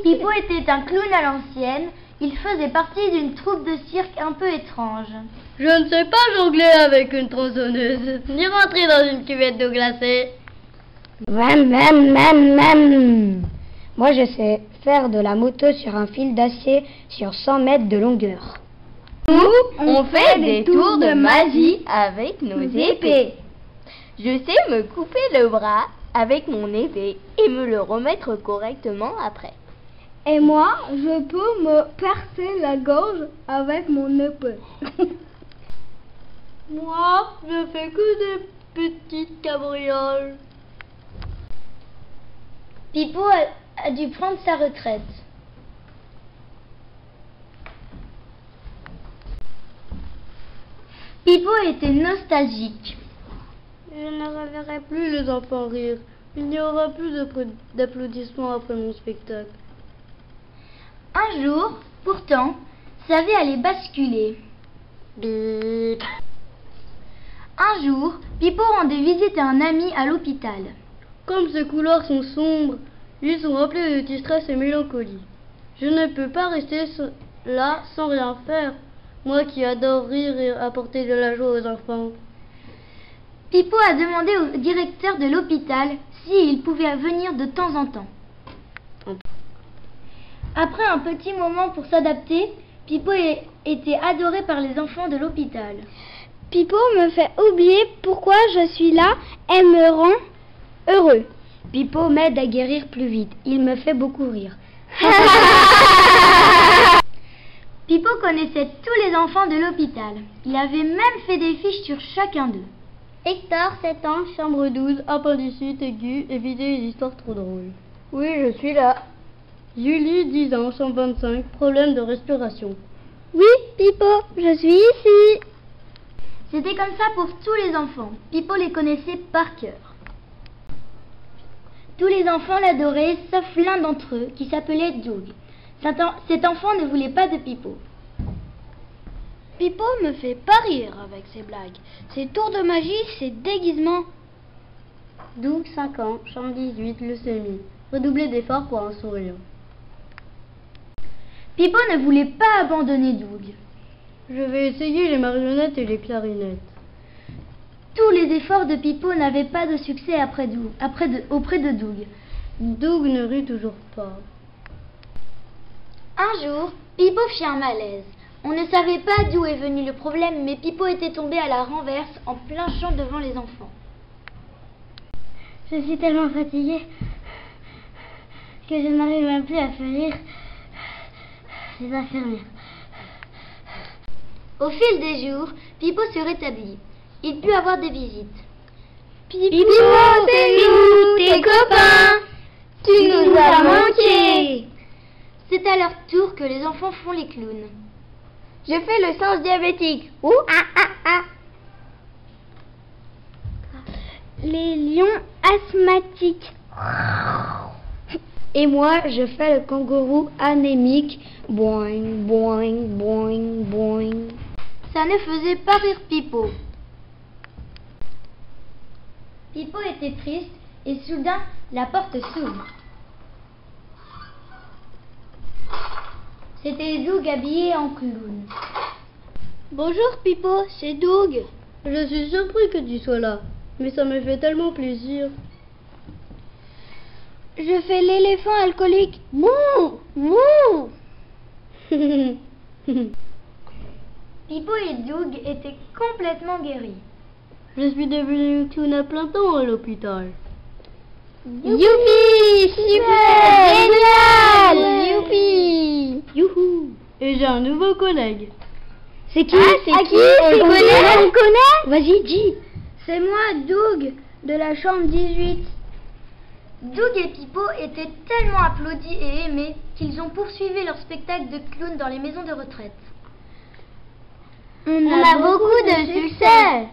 Pipo était un clown à l'ancienne. Il faisait partie d'une troupe de cirque un peu étrange. Je ne sais pas jongler avec une tronçonneuse, ni rentrer dans une cuvette d'eau glacée. Moi, je sais faire de la moto sur un fil d'acier sur 100 mètres de longueur. Nous, on fait des tours de magie avec nos épées. Je sais me couper le bras avec mon épée et me le remettre correctement après. Et moi, je peux me percer la gorge avec mon épée. Moi, je fais que des petites cabrioles. Pipo a dû prendre sa retraite. Pipo était nostalgique. Je ne reverrai plus les enfants rire. Il n'y aura plus d'applaudissements après mon spectacle. Un jour, pourtant, sa vie allait basculer. Bip. Un jour, Pipo rendait visite à un ami à l'hôpital. Comme ces couloirs sont sombres, ils sont remplis de distress et mélancolie. Je ne peux pas rester là sans rien faire, moi qui adore rire et apporter de la joie aux enfants. Pipo a demandé au directeur de l'hôpital s'il pouvait venir de temps en temps. Après un petit moment pour s'adapter, Pipo était adoré par les enfants de l'hôpital. Pipo me fait oublier pourquoi je suis là et me rend heureux. Pipo m'aide à guérir plus vite. Il me fait beaucoup rire. Pipo connaissait tous les enfants de l'hôpital. Il avait même fait des fiches sur chacun d'eux. Hector, 7 ans, chambre 12, appendicite aiguë, éviter les histoires trop drôles. Oui, je suis là. Julie, 10 ans, chambre 25, problème de respiration. Oui, Pipo, je suis ici. C'était comme ça pour tous les enfants. Pipo les connaissait par cœur. Tous les enfants l'adoraient, sauf l'un d'entre eux, qui s'appelait Doug. Cet enfant ne voulait pas de Pipo. Pipo me fait pas rire avec ses blagues. Ses tours de magie, ses déguisements. Doug, 5 ans, chambre 18, leucémie. Redoubler d'efforts pour un sourire. Pipo ne voulait pas abandonner Doug. Je vais essayer les marionnettes et les clarinettes. Tous les efforts de Pipo n'avaient pas de succès auprès de Doug. Doug ne rit toujours pas. Un jour, Pipo fit un malaise. On ne savait pas d'où est venu le problème, mais Pipo était tombé à la renverse en plein champ devant les enfants. Je suis tellement fatiguée que je n'arrive même plus à faire rire les infirmières. Au fil des jours, Pipo se rétablit. Il put avoir des visites. Pipo, c'est nous, tes copains. Tu nous as manqué. C'est à leur tour que les enfants font les clowns. Je fais le singe diabétique. Ouh, ah, ah, ah. Les lions asthmatiques. Et moi, je fais le kangourou anémique. Boing, boing, boing, boing. Ça ne faisait pas rire Pipo. Pipo était triste et soudain, la porte s'ouvre. C'était Doug habillé en clown. Bonjour Pipo, c'est Doug. Je suis surpris que tu sois là, mais ça me fait tellement plaisir. Je fais l'éléphant alcoolique. Mouh, mouh. Pipo et Doug étaient complètement guéris. Je suis devenu clown à plein temps à l'hôpital. Youpi, super, génial, youpi. Youhou. Et j'ai un nouveau collègue. C'est qui? C'est qui? On le connaît? Vas-y, dis. C'est moi, Doug, de la chambre 18. Doug et Pipo étaient tellement applaudis et aimés qu'ils ont poursuivi leur spectacle de clown dans les maisons de retraite. On a beaucoup de succès.